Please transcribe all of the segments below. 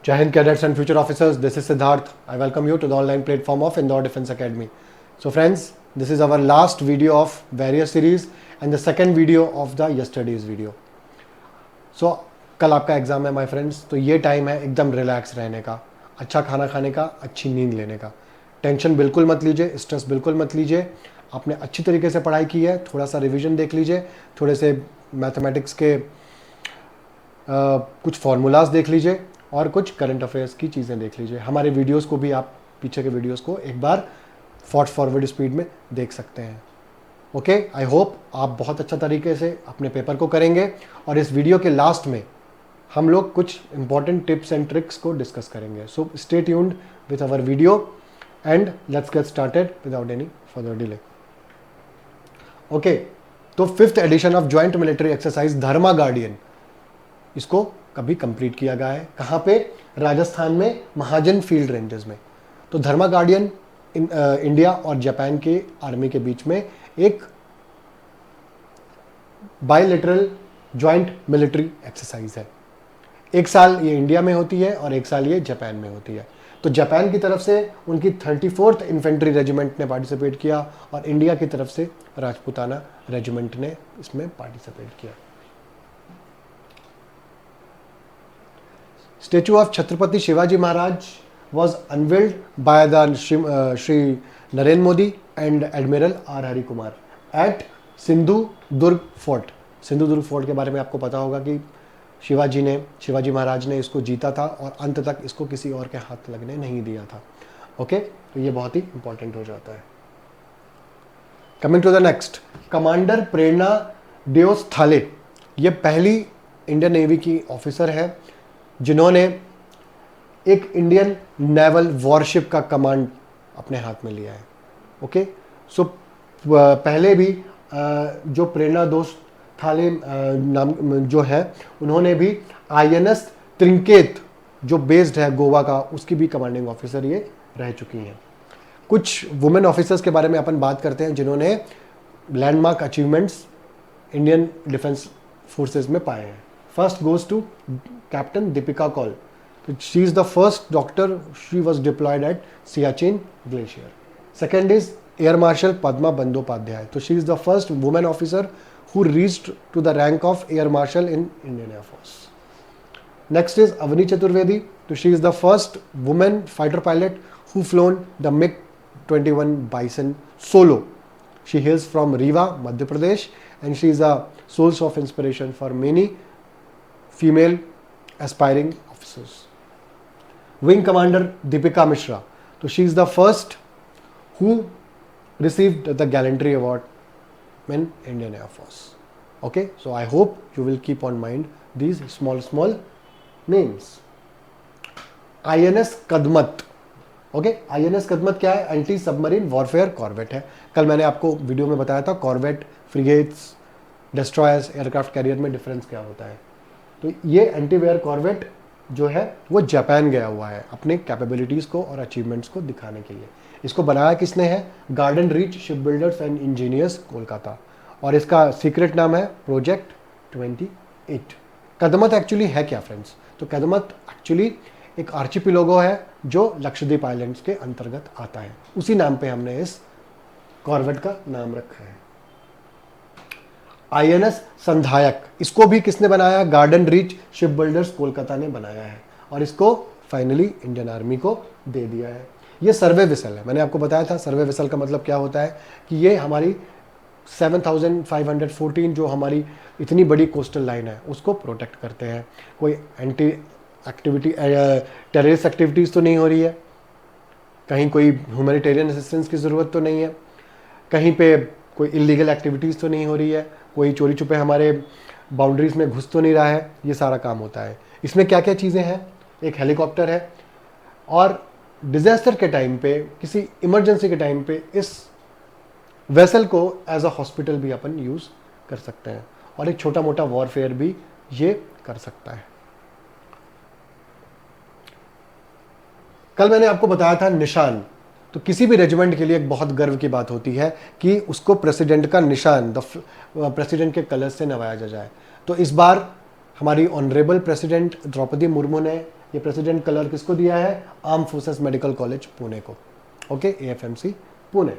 Jai Hind cadets and future officers, this is Siddharth. I welcome you to the online platform of Indore Defense Academy. So friends, this is our last video of various series and the second video of the yesterday's video. So कल आपका exam है my friends, तो ये time है एकदम relax रहने का, अच्छा खाना खाने का, अच्छी नींद लेने का। टेंशन बिल्कुल मत लीजिए, स्ट्रेस बिल्कुल मत लीजिए। आपने अच्छी तरीके से पढ़ाई की है, थोड़ा सा रिवीजन देख लीजिए, थोड़े से मैथमेटिक्स के कुछ फार्मूलाज देख लीजिए और कुछ करंट अफेयर्स की चीज़ें देख लीजिए। हमारे वीडियोस को भी आप पीछे के वीडियोस को एक बार फास्ट फॉरवर्ड स्पीड में देख सकते हैं। ओके, आई होप आप बहुत अच्छा तरीके से अपने पेपर को करेंगे और इस वीडियो के लास्ट में हम लोग कुछ इंपॉर्टेंट टिप्स एंड ट्रिक्स को डिस्कस करेंगे। So stay tuned with our video and let's get started without any further delay. Okay, तो 5th edition of joint military exercise Dharma guardian, इसको कभी कंप्लीट किया गया है। कहाँ पे? राजस्थान में महाजन फील्ड रेंजेस में। तो धर्मा गार्डियन इंडिया और जापान के आर्मी के बीच में एक बायलैटरल ज्वाइंट मिलिट्री एक्सरसाइज है। एक साल ये इंडिया में होती है और एक साल ये जापान में होती है। तो जापान की तरफ से उनकी 34th इन्फेंट्री रेजिमेंट ने पार्टिसिपेट किया और इंडिया की तरफ से राजपूताना रेजिमेंट ने इसमें पार्टिसिपेट किया। Statue of Chhatrapati Shivaji Maharaj was unveiled by the Shri Narendra Modi and Admiral R. Hari Kumar at Sindhudurg fort. Sindhudurg fort के बारे में आपको पता होगा कि शिवाजी महाराज ने इसको जीता था और अंत तक इसको किसी और के हाथ लगने नहीं दिया था। ओके, तो ये बहुत ही इंपॉर्टेंट हो जाता है। Coming to the next, commander Prerna Deosthalee, ये पहली इंडियन नेवी की ऑफिसर है जिन्होंने एक इंडियन नेवल वॉरशिप का कमांड अपने हाथ में लिया है। ओके, सो पहले भी जो प्रेरणा दोस्त थाले नाम जो है, उन्होंने भी INS त्रिंकेत जो बेस्ड है गोवा का, उसकी भी कमांडिंग ऑफिसर ये रह चुकी हैं। कुछ वुमेन ऑफिसर्स के बारे में अपन बात करते हैं जिन्होंने landmark achievements Indian defence forces में पाए हैं। First goes to Captain Deepika Kaul. She is the first doctor. She was deployed at Siachen Glacier. Second is Air Marshal Padma Bandyopadhyay. So she is the first woman officer who reached to the rank of Air Marshal in Indian Air Force. Next is Avani Chaturvedi. So she is the first woman fighter pilot who flown the MiG-21 Bison solo. She hails from Rewa, Madhya Pradesh, and she is a source of inspiration for many female aspiring officers. Wing Commander Deepika Mishra. So she is the first who received the Gallantry Award in Indian Air Force. Okay, so I hope you will keep on mind these small names. INS Kadmat. Okay, INS Kadmat क्या है? Anti submarine warfare corvette है। कल मैंने आपको video में बताया था corvette, frigates, destroyers, aircraft carrier में डिफरेंस क्या होता है। तो ये एंटीवेयर कॉर्वेट जो है वो जापान गया हुआ है अपने कैपेबिलिटीज़ को और अचीवमेंट्स को दिखाने के लिए। इसको बनाया किसने है? Garden reach ship builders and engineers Kolkata, और इसका सीक्रेट नाम है प्रोजेक्ट 28। कदमत एक्चुअली है क्या फ्रेंड्स? तो कदमत एक्चुअली एक आर्चिपिलोगो है जो लक्षद्वीप आइलैंड्स के अंतर्गत आता है। उसी नाम पे हमने इस कॉर्वेट का नाम रखा है। INS संधायक, इसको भी किसने बनाया? Garden reach ship builders Kolkata ने बनाया है और इसको फाइनली इंडियन आर्मी को दे दिया है। ये सर्वे वेसल है। मैंने आपको बताया था सर्वे वेसल का मतलब क्या होता है कि ये हमारी 7514 जो हमारी इतनी बड़ी कोस्टल लाइन है उसको प्रोटेक्ट करते हैं। कोई एंटी एक्टिविटी टेररिस्ट एक्टिविटीज़ तो नहीं हो रही है, कहीं कोई ह्यूमैनिटेरियन असिस्टेंस की ज़रूरत तो नहीं है, कहीं पे कोई इलीगल एक्टिविटीज़ तो नहीं हो रही है, कोई चोरी छुपे हमारे बाउंड्रीज में घुस तो नहीं रहा है। ये सारा काम होता है। इसमें क्या क्या चीज़ें हैं? एक हेलीकॉप्टर है और डिज़ास्टर के टाइम पे, किसी इमरजेंसी के टाइम पे इस वेसल को एज अ हॉस्पिटल भी अपन यूज़ कर सकते हैं और एक छोटा मोटा वॉरफेयर भी ये कर सकता है। कल मैंने आपको बताया था निशान। तो किसी भी रेजिमेंट के लिए एक बहुत गर्व की बात होती है कि उसको प्रेसिडेंट का निशान, प्रेसिडेंट के कलर से नवाजा जाए। तो इस बार हमारी ऑनरेबल प्रेसिडेंट द्रौपदी मुर्मू ने ये प्रेसिडेंट कलर किसको दिया है? Arm forces medical college Pune को, ओके, AFMC पुणे।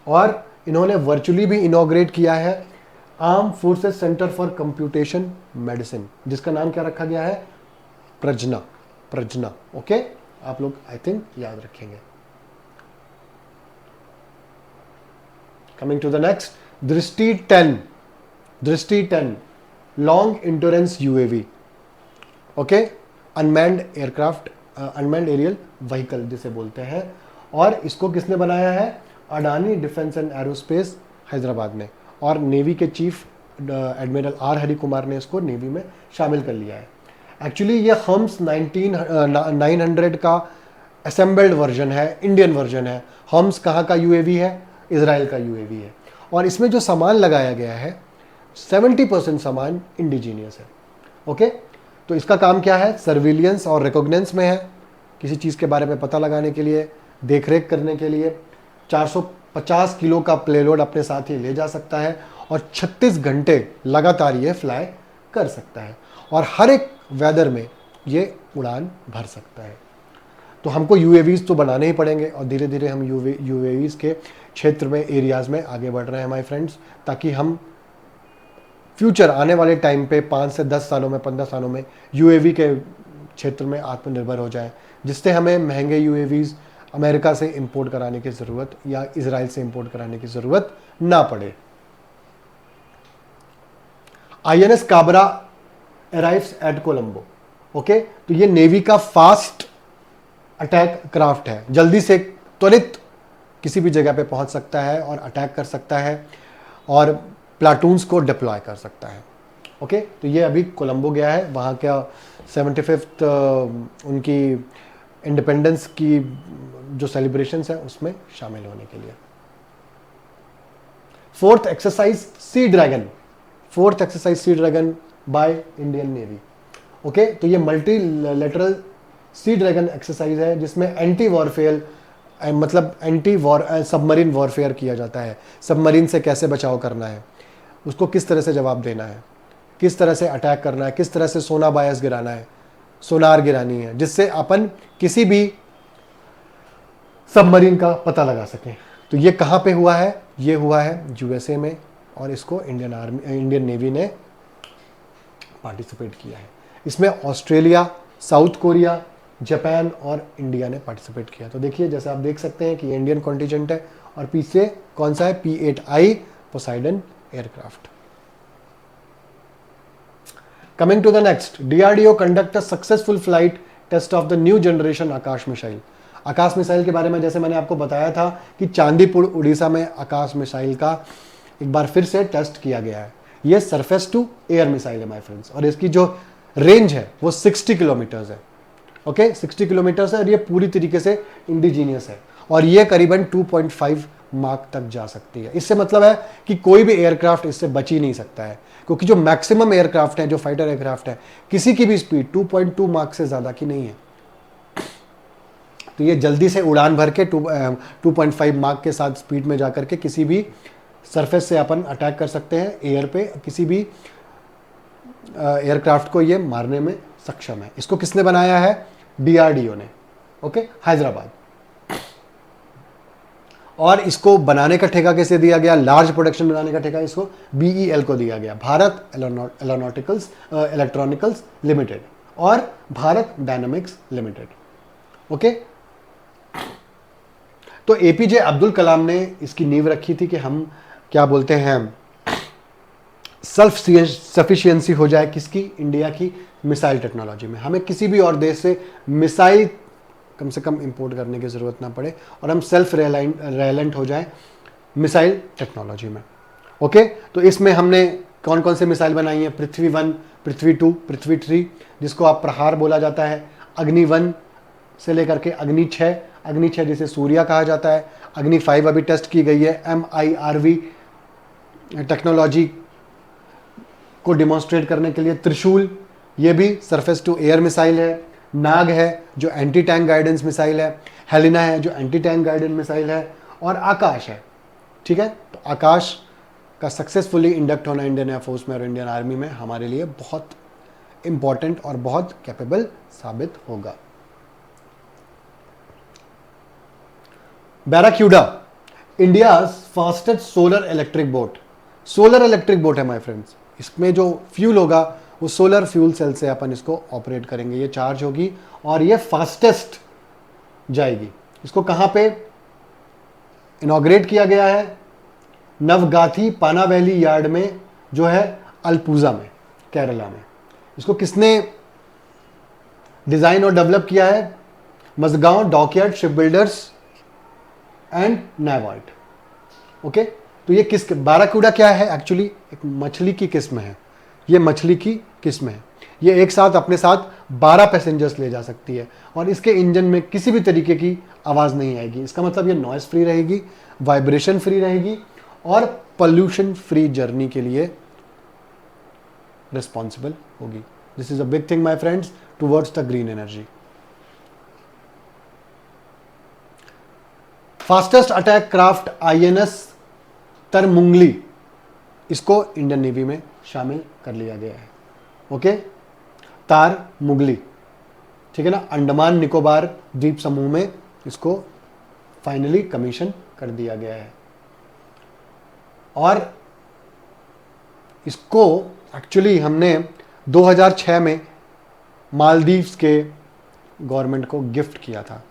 और इन्होंने वर्चुअली भी इनॉग्रेट किया है arm forces centre for computation medicine, जिसका नाम क्या रखा गया है? प्रजना, प्रजना, ओके, आप लोग आई थिंक याद रखेंगे। कमिंग टू द नेक्स्ट, दृष्टि 10, Drishti 10 long endurance UAV, okay, unmanned aircraft, unmanned aerial vehicle जिसे बोलते हैं। और इसको किसने बनाया है? Adani defence and aerospace Hyderabad ने, और नेवी के chief admiral R Hari Kumar ने इसको नेवी में शामिल कर लिया है। एक्चुअली ये हम्स 900 का असेंबल्ड वर्जन है, इंडियन वर्जन है। हम्स कहाँ का यूएवी है? इजराइल का यूएवी है। और इसमें जो सामान लगाया गया है 70% सामान इंडिजीनियस है, ओके। तो इसका काम क्या है? सर्विलियंस और रिकॉग्निजेंस में है, किसी चीज़ के बारे में पता लगाने के लिए, देखरेख करने के लिए। 450 किलो का प्लेलोड अपने साथ ही ले जा सकता है और 36 घंटे लगातार ये फ्लाई कर सकता है और हर एक वेदर में ये उड़ान भर सकता है। तो हमको यूएवीज तो बनाने ही पड़ेंगे और धीरे धीरे हम यूएवीज के क्षेत्र में, एरियाज में आगे बढ़ रहे हैं हमारे फ्रेंड्स, ताकि हम फ्यूचर आने वाले टाइम पे 5 से 10 सालों में, 15 सालों में यूएवी के क्षेत्र में आत्मनिर्भर हो जाए, जिससे हमें महंगे यूएवीज अमेरिका से इंपोर्ट कराने की ज़रूरत या इजराइल से इंपोर्ट कराने की ज़रूरत ना पड़े। INS Kabra arrives eight Colombo, okay. तो ये नेवी का फास्ट अटैक क्राफ्ट है, जल्दी से त्वरित किसी भी जगह पे पहुंच सकता है और अटैक कर सकता है और प्लाटून्स को डिप्लॉय कर सकता है, ओके। तो ये अभी कोलंबो गया है, वहाँ का 75th उनकी इंडिपेंडेंस की जो सेलिब्रेशंस है उसमें शामिल होने के लिए। Fourth exercise sea dragon, fourth exercise sea dragon by Indian navy, okay. तो ये मल्टीलेटरल सी ड्रैगन एक्सरसाइज है जिसमें एंटी वॉरफेयर, मतलब एंटी वॉर सबमरीन वॉरफेयर किया जाता है। सबमरीन से कैसे बचाव करना है, उसको किस तरह से जवाब देना है, किस तरह से अटैक करना है, किस तरह से सोना बायस गिराना है, सोनार गिरानी है, जिससे अपन किसी भी सबमरीन का पता लगा सकें। तो ये कहाँ पे हुआ है? ये हुआ है USA में और इसको इंडियन नेवी ने पार्टिसिपेट किया है। इसमें ऑस्ट्रेलिया, साउथ कोरिया, जापान और इंडिया ने पार्टिसिपेट किया। तो देखिए, जैसे आप देख सकते हैं कि ये इंडियन कॉन्टिजेंट है और पीछे कौन सा है? P-8I Poseidon aircraft. Coming to the next, DRDO conduct a successful flight test of the new generation Akash missile. Akash missile के बारे में जैसे मैंने आपको बताया था कि चांदीपुर उड़ीसा में आकाश मिसाइल का एक बार फिर से टेस्ट किया गया है। ये सरफेस टू एयर मिसाइल है माय फ्रेंड्स, और इसकी जो रेंज है वो 60 किलोमीटर्स है, ओके, 60 किलोमीटर्स है और ये पूरी तरीके से इंडिजीनियस है और ये करीबन 2.5 मार्क तक जा सकती है। इससे मतलब है कि कोई भी एयरक्राफ्ट इससे बच ही नहीं सकता है, क्योंकि जो मैक्सिमम एयरक्राफ्ट है, जो फाइटर एयरक्राफ्ट है, किसी की भी स्पीड 2.2 मार्क से ज़्यादा की नहीं है। तो ये जल्दी से उड़ान भर के 2.5 मार्क के साथ स्पीड में जाकर के किसी भी सरफेस से अपन अटैक कर सकते हैं, एयर पे किसी भी एयरक्राफ्ट को ये मारने में सक्षम है। इसको किसने बनाया है? DRDO ने, ओके, हैदराबाद। और इसको बनाने का ठेका कैसे दिया गया? लार्ज प्रोडक्शन बनाने का ठेका इसको BEL को दिया गया, भारत इलेक्ट्रॉनिकल्स लिमिटेड और भारत डायनामिक्स लिमिटेड, ओके। तो APJ अब्दुल कलाम ने इसकी नींव रखी थी कि हम क्या बोलते हैं, सेल्फ सफिशिएंसी हो जाए किसकी? इंडिया की मिसाइल टेक्नोलॉजी में। हमें किसी भी और देश से मिसाइल कम से कम इंपोर्ट करने की ज़रूरत ना पड़े और हम सेल्फ रिलायंट हो जाएं मिसाइल टेक्नोलॉजी में, ओके। तो इसमें हमने कौन कौन से मिसाइल बनाई हैं? पृथ्वी 1, पृथ्वी 2, पृथ्वी 3, जिसको आप प्रहार बोला जाता है, अग्नि 1 से लेकर के अग्नि 6, अग्नि 6 जिसे सूर्या कहा जाता है, अग्नि 5 अभी टेस्ट की गई है, MIRV टेक्नोलॉजी को डिमॉन्स्ट्रेट करने के लिए, त्रिशूल ये भी सरफेस टू एयर मिसाइल है, नाग है जो एंटी टैंक गाइडेंस मिसाइल है, हेलिना है जो एंटी टैंक गाइडेंस मिसाइल है, और आकाश है, ठीक है। तो आकाश का सक्सेसफुली इंडक्ट होना इंडियन एयरफोर्स में और इंडियन आर्मी में हमारे लिए बहुत इंपॉर्टेंट और बहुत कैपेबल साबित होगा। Barracuda, India fastest solar electric boat. Solar electric boat है माय फ्रेंड्स, इसमें जो फ्यूल होगा वो सोलर फ्यूल सेल से अपन इसको ऑपरेट करेंगे, ये चार्ज होगी और ये फास्टेस्ट जाएगी। इसको कहां पे इनॉग्रेट किया गया है? नवगाथी पानावैली यार्ड में जो है अल्पूजा में, केरला में। इसको किसने डिजाइन और डेवलप किया है? Mazagon dockyard ship builders and NABARD. Okay, तो ये किस बाराकूडा क्या है? एक्चुअली एक मछली की किस्म है, ये मछली की किस्म है। ये एक साथ अपने साथ 12 पैसेंजर्स ले जा सकती है और इसके इंजन में किसी भी तरीके की आवाज़ नहीं आएगी। इसका मतलब ये नॉइस फ्री रहेगी, वाइब्रेशन फ्री रहेगी और पोल्यूशन फ्री जर्नी के लिए रिस्पॉन्सिबल होगी। This is a big thing my friends towards the green energy. Fastest attack craft INS तरमुंगली, इसको इंडियन नेवी में शामिल कर लिया गया है। ओके, तार मुगली, ठीक है ना, अंडमान निकोबार द्वीप समूह में इसको फाइनली कमीशन कर दिया गया है। और इसको एक्चुअली हमने 2006 में मालदीव्स के गवर्नमेंट को गिफ्ट किया था,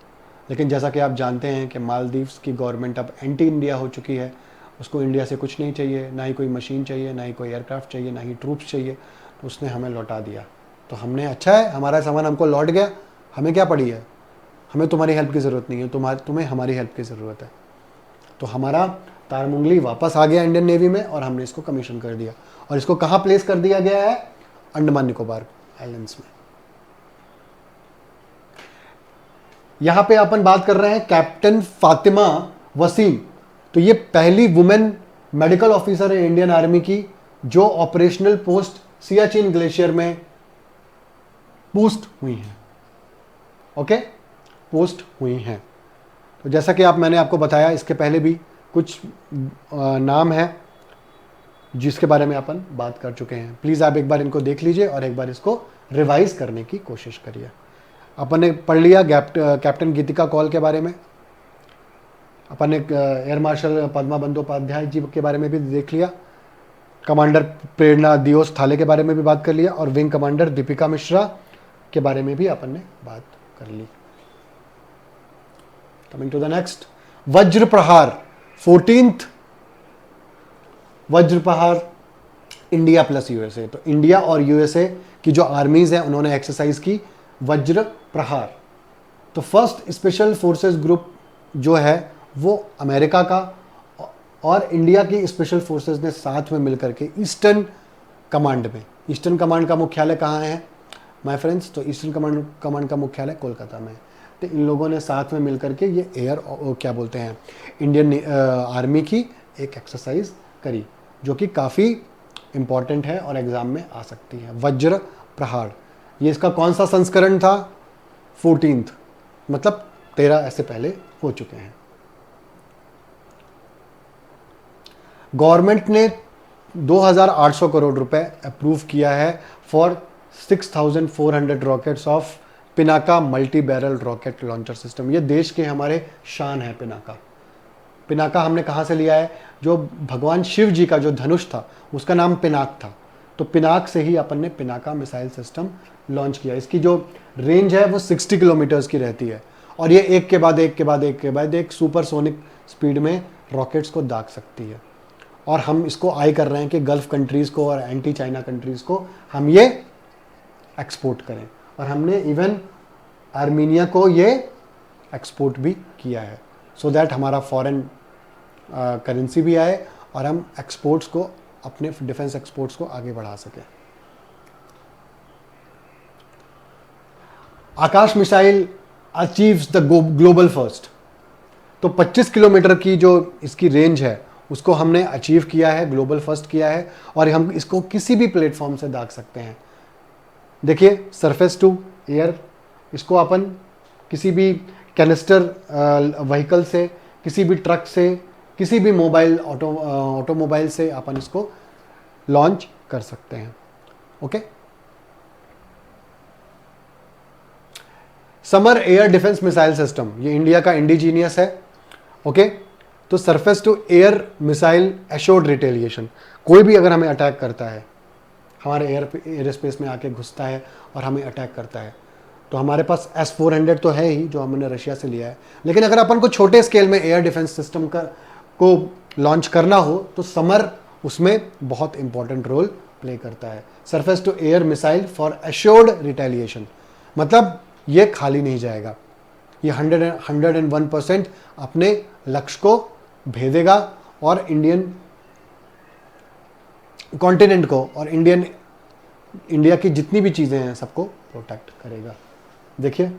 लेकिन जैसा कि आप जानते हैं कि मालदीव्स की गवर्नमेंट अब एंटी इंडिया हो चुकी है। उसको इंडिया से कुछ नहीं चाहिए, ना ही कोई मशीन चाहिए, ना ही कोई एयरक्राफ्ट चाहिए, ना ही ट्रूप्स चाहिए, तो उसने हमें लौटा दिया। तो हमने, अच्छा है हमारा सामान हमको लौट गया, हमें क्या पड़ी है, हमें तुम्हारी हेल्प की ज़रूरत नहीं है, तुम्हें हमारी हेल्प की ज़रूरत है। तो हमारा तारमुंगली वापस आ गया इंडियन नेवी में और हमने इसको कमीशन कर दिया। और इसको कहाँ प्लेस कर दिया गया है? अंडमान निकोबार आइलैंड्स में। यहां पे अपन बात कर रहे हैं कैप्टन फातिमा वसीम। तो ये पहली वुमेन मेडिकल ऑफिसर है इंडियन आर्मी की जो ऑपरेशनल पोस्ट सियाचिन ग्लेशियर में पोस्ट हुई हैं। ओके, पोस्ट हुई हैं। तो जैसा कि मैंने आपको बताया, इसके पहले भी कुछ नाम हैं जिसके बारे में अपन बात कर चुके हैं। प्लीज़ आप एक बार इनको देख लीजिए और एक बार इसको रिवाइज करने की कोशिश करिए। अपन ने पढ़ लिया कैप्टन गीतिका कौल के बारे में, अपन ने एयर मार्शल पद्मा बंदोपाध्याय जी के बारे में भी देख लिया, कमांडर प्रेरणा दियोस थाले के बारे में भी बात कर लिया और विंग कमांडर दीपिका मिश्रा के बारे में भी अपन ने बात कर ली। कमिंग टू द नेक्स्ट, वज्र प्रहार 14th वज्र प्रहार इंडिया प्लस यूएसए। तो इंडिया और यूएसए की जो आर्मीज हैं उन्होंने एक्सरसाइज की वज्र प्रहार। तो फर्स्ट स्पेशल फोर्सेस ग्रुप जो है वो अमेरिका का और इंडिया की स्पेशल फोर्सेस ने साथ में मिलकर के ईस्टर्न कमांड में, ईस्टर्न कमांड का मुख्यालय कहाँ है माय फ्रेंड्स? तो ईस्टर्न कमांड का मुख्यालय कोलकाता में। तो इन लोगों ने साथ में मिलकर के ये एयर क्या बोलते हैं इंडियन आर्मी की एक एक्सरसाइज करी जो कि काफ़ी इम्पॉर्टेंट है और एग्जाम में आ सकती है। वज्र प्रहार, ये इसका कौन सा संस्करण था? 14th, मतलब 13 ऐसे पहले हो चुके हैं। गवर्नमेंट ने 2800 करोड़ रुपए अप्रूव किया है for 6400 rockets of Pinaka multi barrel rocket launcher system. ये देश के हमारे शान है पिनाका। पिनाका हमने कहाँ से लिया है? जो भगवान शिव जी का जो धनुष था उसका नाम पिनाक था, तो पिनाक से ही अपन ने पिनाका मिसाइल सिस्टम लॉन्च किया। इसकी जो रेंज है वो 60 किलोमीटर्स की रहती है और ये एक के बाद एक सुपरसोनिक स्पीड में रॉकेट्स को दाग सकती है। और हम इसको आई कर रहे हैं कि गल्फ कंट्रीज़ को और एंटी चाइना कंट्रीज़ को हम ये एक्सपोर्ट करें, और हमने इवन आर्मीनिया को ये एक्सपोर्ट भी किया है सो दैट हमारा फॉरेन करेंसी भी आए और हम एक्सपोर्ट्स को, अपने डिफेंस एक्सपोर्ट्स को आगे बढ़ा सकें। Akash missile achieves the global first. तो 25 किलोमीटर की जो इसकी रेंज है उसको हमने अचीव किया है, ग्लोबल फर्स्ट किया है, और हम इसको किसी भी प्लेटफॉर्म से दाग सकते हैं। देखिए, सरफेस टू एयर, इसको अपन किसी भी कैनिस्टर व्हीकल से, किसी भी ट्रक से, किसी भी मोबाइल ऑटोमोबाइल से अपन इसको लॉन्च कर सकते हैं। Okay, SAMAR air defence missile system, ये इंडिया का इंडिजीनियस है। ओके, तो surface to air missile assured retaliation, कोई भी अगर हमें अटैक करता है, हमारे एयर स्पेस में आके घुसता है और हमें अटैक करता है, तो हमारे पास S-400 तो है ही जो हमने रशिया से लिया है, लेकिन अगर अपन को छोटे स्केल में एयर डिफेंस सिस्टम को लॉन्च करना हो तो समर उसमें बहुत इंपॉर्टेंट रोल प्ले करता है। Surface to air missile for assured retaliation, मतलब ये खाली नहीं जाएगा, ये 101% अपने लक्ष्य को भेदेगा और इंडियन कॉन्टिनेंट को और इंडिया की जितनी भी चीजें हैं सबको प्रोटेक्ट करेगा। देखिए,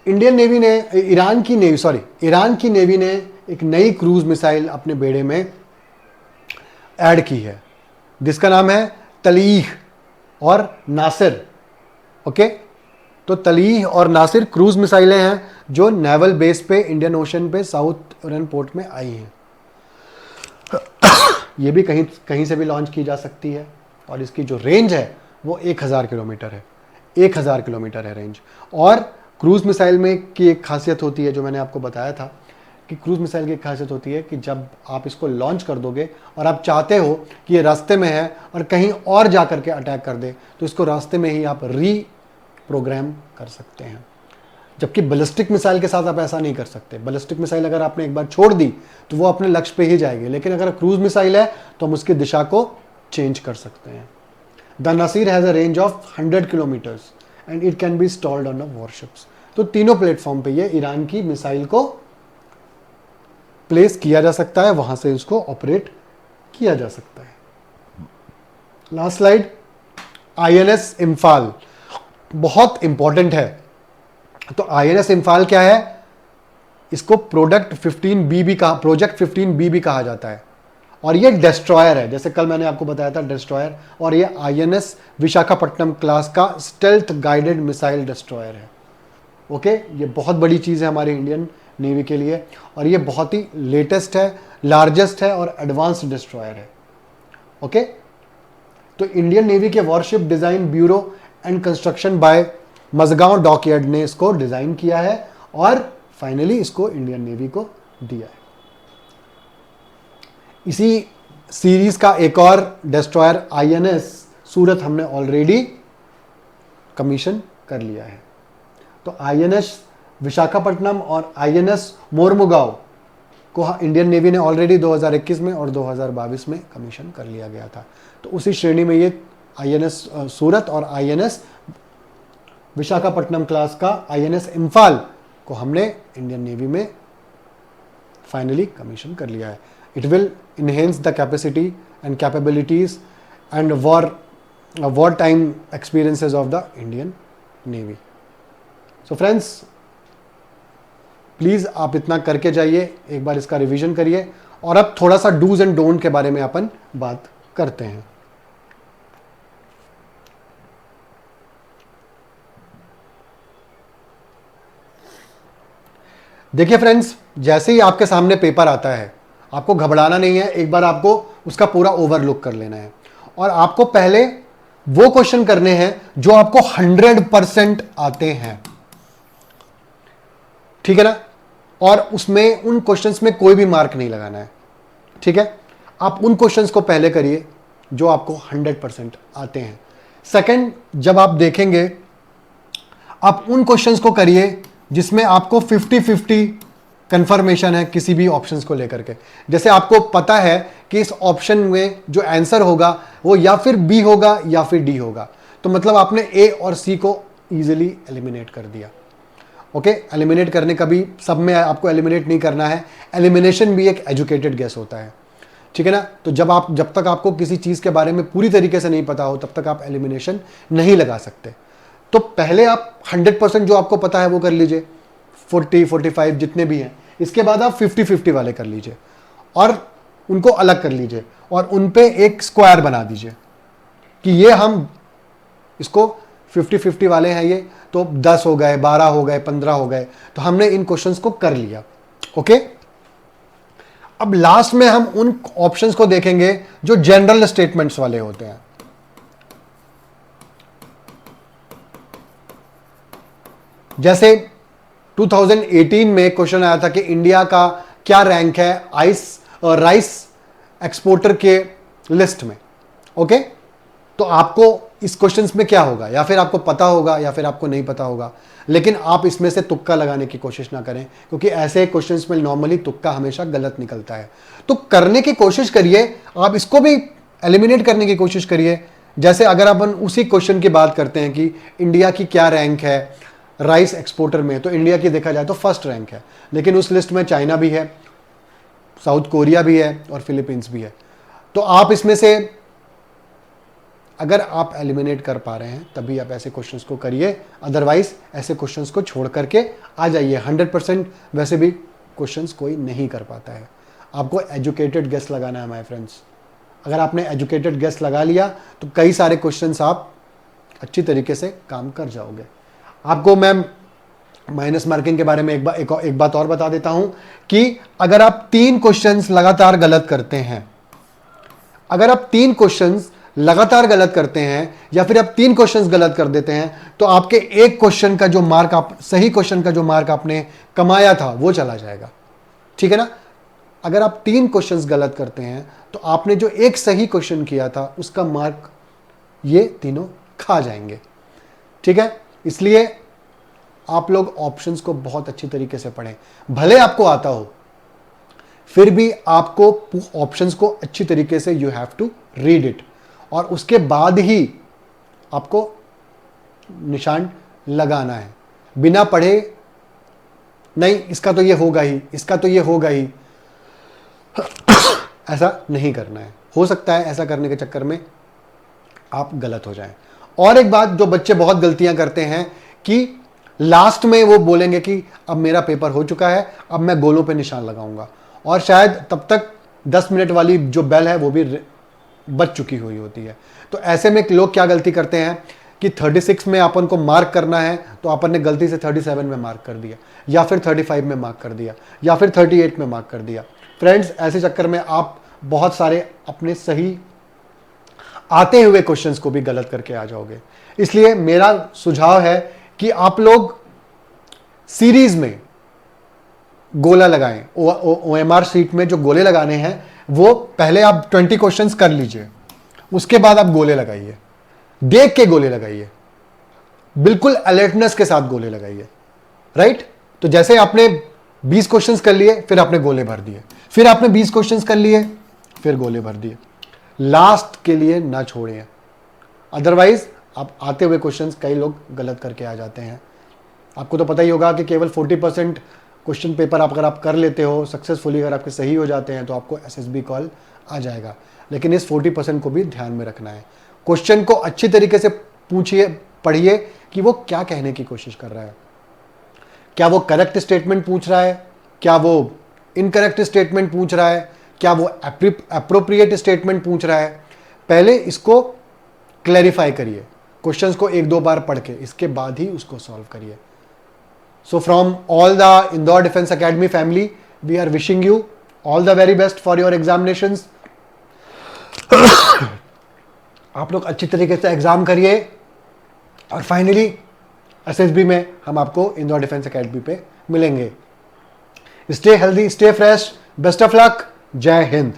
इंडियन नेवी ने ईरान की नेवी ने एक नई क्रूज मिसाइल अपने बेड़े में ऐड की है, जिसका नाम है तलीह और नासिर। ओके, तो तलीह और नासिर क्रूज मिसाइलें हैं जो नेवल बेस पे इंडियन ओशन पे साउथ ओरियन पोर्ट में आई हैं। ये भी कहीं से भी लॉन्च की जा सकती है और इसकी जो रेंज है वो 1000 किलोमीटर है। 1000 किलोमीटर है रेंज। और क्रूज मिसाइल में की एक खासियत होती है जो मैंने आपको बताया था कि क्रूज मिसाइल की एक खासियत होती है कि जब आप इसको लॉन्च कर दोगे और आप चाहते हो कि ये रास्ते में है और कहीं और जा करके अटैक कर दे, तो इसको रास्ते में ही आप प्रोग्राम कर सकते हैं। जबकि बैलिस्टिक मिसाइल के साथ आप ऐसा नहीं कर सकते। बैलिस्टिक मिसाइल अगर आपने एक बार छोड़ दी तो वो अपने लक्ष्य पे ही जाएगी, लेकिन अगर क्रूज मिसाइल है तो हम उसकी दिशा को चेंज कर सकते हैं। The Nasir has a range of 100 kilometres and it can be installed on a warships. तो तीनों प्लेटफॉर्म पे ये ईरान की मिसाइल को प्लेस किया जा सकता है, वहां से उसको ऑपरेट किया जा सकता है। लास्ट स्लाइड, INS इम्फाल बहुत इंपॉर्टेंट है। तो INS इम्फाल क्या है? इसको प्रोजेक्ट 15B भी कहा जाता है और ये डिस्ट्रॉयर है, जैसे कल मैंने आपको बताया था डिस्ट्रॉयर, और ये INS विशाखापट्टनम क्लास का स्टेल्थ गाइडेड मिसाइल डिस्ट्रॉयर है। ओके, ये बहुत बड़ी चीज़ है हमारी इंडियन नेवी के लिए और ये बहुत ही लेटेस्ट है, लार्जेस्ट है और एडवांस्ड डिस्ट्रॉयर है। ओके, तो इंडियन नेवी के warship design bureau and construction by Mazagon dockyard ने इसको डिज़ाइन किया है और फाइनली इसको इंडियन नेवी को दिया है। इसी सीरीज का एक और डिस्ट्रॉयर INS सूरत हमने ऑलरेडी कमीशन कर लिया है। तो INS विशाखापट्टनम और INS मोरमुगांव को इंडियन नेवी ने ऑलरेडी 2021 में और 2022 में कमीशन कर लिया गया था। तो उसी श्रेणी में ये INS सूरत और INS विशाखापट्टनम क्लास का INS इम्फाल को हमने इंडियन नेवी में फाइनली कमीशन कर लिया है। It will enhance the capacity and capabilities and war time experiences of the Indian navy. So friends, please आप इतना करके जाइए, एक बार इसका रिवीजन करिए और अब थोड़ा सा डूज एंड डोंट के बारे में अपन बात करते हैं। देखिए फ्रेंड्स, जैसे ही आपके सामने पेपर आता है आपको घबराना नहीं है, एक बार आपको उसका पूरा ओवरलुक कर लेना है और आपको पहले वो क्वेश्चन करने हैं जो आपको 100% आते हैं, ठीक है ना। और उसमें उन क्वेश्चंस में कोई भी मार्क नहीं लगाना है, ठीक है। आप उन क्वेश्चंस को पहले करिए जो आपको 100% आते हैं। सेकंड, जब आप देखेंगे आप उन क्वेश्चंस को करिए जिसमें आपको 50-50 कंफर्मेशन है किसी भी ऑप्शंस को लेकर के। जैसे आपको पता है कि इस ऑप्शन में जो आंसर होगा वो या फिर बी होगा या फिर डी होगा, तो मतलब आपने ए और सी को इजीली एलिमिनेट कर दिया। ओके, एलिमिनेट करने का भी सब में आपको एलिमिनेट नहीं करना है, एलिमिनेशन भी एक एजुकेटेड गेस होता है, ठीक है ना। तो जब तक आपको किसी चीज़ के बारे में पूरी तरीके से नहीं पता हो तब तक आप एलिमिनेशन नहीं लगा सकते। तो पहले आप 100% जो आपको पता है वो कर लीजिए, 40-45 जितने भी हैं। इसके बाद आप 50-50 वाले कर लीजिए और उनको अलग कर लीजिए और उन पे एक स्क्वायर बना दीजिए कि ये हम इसको 50-50 वाले हैं, ये तो 10 हो गए, 12 हो गए, 15 हो गए। तो हमने इन क्वेश्चंस को कर लिया। ओके, अब लास्ट में हम उन ऑप्शंस को देखेंगे जो जनरल स्टेटमेंट्स वाले होते हैं। जैसे 2018 में क्वेश्चन आया था कि इंडिया का क्या रैंक है राइस एक्सपोर्टर के लिस्ट में। ओके, तो आपको इस क्वेश्चंस में क्या होगा, या फिर आपको पता होगा या फिर आपको नहीं पता होगा, लेकिन आप इसमें से तुक्का लगाने की कोशिश ना करें, क्योंकि ऐसे क्वेश्चंस में नॉर्मली तुक्का हमेशा गलत निकलता है। तो करने की कोशिश करिए, आप इसको भी एलिमिनेट करने की कोशिश करिए। जैसे अगर अपन उसी क्वेश्चन की बात करते हैं कि इंडिया की क्या रैंक है राइस एक्सपोर्टर में, तो इंडिया की देखा जाए तो फर्स्ट रैंक है, लेकिन उस लिस्ट में चाइना भी है, साउथ कोरिया भी है और फिलीपींस भी है। तो आप इसमें से अगर आप एलिमिनेट कर पा रहे हैं तभी आप ऐसे क्वेश्चंस को करिए, अदरवाइज ऐसे क्वेश्चंस को छोड़ करके आ जाइए। 100% वैसे भी क्वेश्चंस कोई नहीं कर पाता है। आपको एजुकेटेड गेस लगाना है माय फ्रेंड्स। अगर आपने एजुकेटेड गेस लगा लिया तो कई सारे क्वेश्चंस आप अच्छी तरीके से काम कर जाओगे। आपको मैं माइनस मार्किंग के बारे में एक बात और बता देता हूं कि अगर आप 3 क्वेश्चंस लगातार गलत करते हैं, अगर आप 3 क्वेश्चंस लगातार गलत करते हैं या फिर आप 3 क्वेश्चंस गलत कर देते हैं, तो आपके एक क्वेश्चन का जो मार्क, आप सही क्वेश्चन का जो मार्क आपने कमाया था वो चला जाएगा। ठीक है ना? अगर आप 3 क्वेश्चंस गलत करते हैं तो आपने जो एक सही क्वेश्चन किया था उसका मार्क ये तीनों खा जाएंगे। ठीक है? इसलिए आप लोग ऑप्शंस को बहुत अच्छी तरीके से पढ़ें। भले आपको आता हो, फिर भी आपको ऑप्शंस को अच्छी तरीके से you have to read it, और उसके बाद ही आपको निशान लगाना है। बिना पढ़े नहीं इसका तो ये होगा ही, इसका तो ये होगा ही, ऐसा नहीं करना है। हो सकता है ऐसा करने के चक्कर में आप गलत हो जाएं। और एक बात जो बच्चे बहुत गलतियां करते हैं कि लास्ट में वो बोलेंगे कि अब मेरा पेपर हो चुका है, अब मैं गोलों पे निशान लगाऊंगा, और शायद तब तक 10 मिनट वाली जो बेल है वो भी बच चुकी हुई होती है। तो ऐसे में लोग क्या गलती करते हैं कि 36 में अपन को मार्क करना है तो अपन ने गलती से 37 में मार्क कर दिया, या फिर 35 में मार्क कर दिया, या फिर 38 में मार्क कर दिया। फ्रेंड्स, ऐसे चक्कर में आप बहुत सारे अपने सही आते हुए क्वेश्चंस को भी गलत करके आ जाओगे। इसलिए मेरा सुझाव है कि आप लोग सीरीज में गोला लगाएं। OMR शीट में जो गोले लगाने हैं वो पहले आप 20 क्वेश्चंस कर लीजिए, उसके बाद आप गोले लगाइए, देख के गोले लगाइए, बिल्कुल अलर्टनेस के साथ गोले लगाइए। राइट? तो जैसे आपने 20 क्वेश्चंस कर लिए, फिर आपने गोले भर दिए, फिर आपने 20 क्वेश्चंस कर लिए, फिर गोले भर दिए। लास्ट के लिए ना छोड़िए, अदरवाइज आप आते हुए क्वेश्चंस कई लोग गलत करके आ जाते हैं। आपको तो पता ही होगा कि केवल 40% क्वेश्चन पेपर अगर आप कर लेते हो सक्सेसफुली, अगर आपके सही हो जाते हैं तो आपको SSB कॉल आ जाएगा। लेकिन इस 40% को भी ध्यान में रखना है। क्वेश्चन को अच्छी तरीके से पूछिए, पढ़िए कि वो क्या कहने की कोशिश कर रहा है। क्या वो करेक्ट स्टेटमेंट पूछ रहा है, क्या वो इनकरेक्ट स्टेटमेंट पूछ रहा है, क्या वो एप्रोप्रिएट स्टेटमेंट पूछ रहा है। पहले इसको क्लैरिफाई करिए, क्वेश्चंस को 1-2 बार पढ़ के, इसके बाद ही उसको सॉल्व करिए। So from all the Indore Defense Academy family, we are wishing you all the very best for your examinations. आप लोग अच्छी तरीके से एग्जाम करिए, और फाइनली SSB में हम आपको इंदौर डिफेंस एकेडमी पे मिलेंगे। Stay healthy, stay fresh, best of luck, जय हिंद।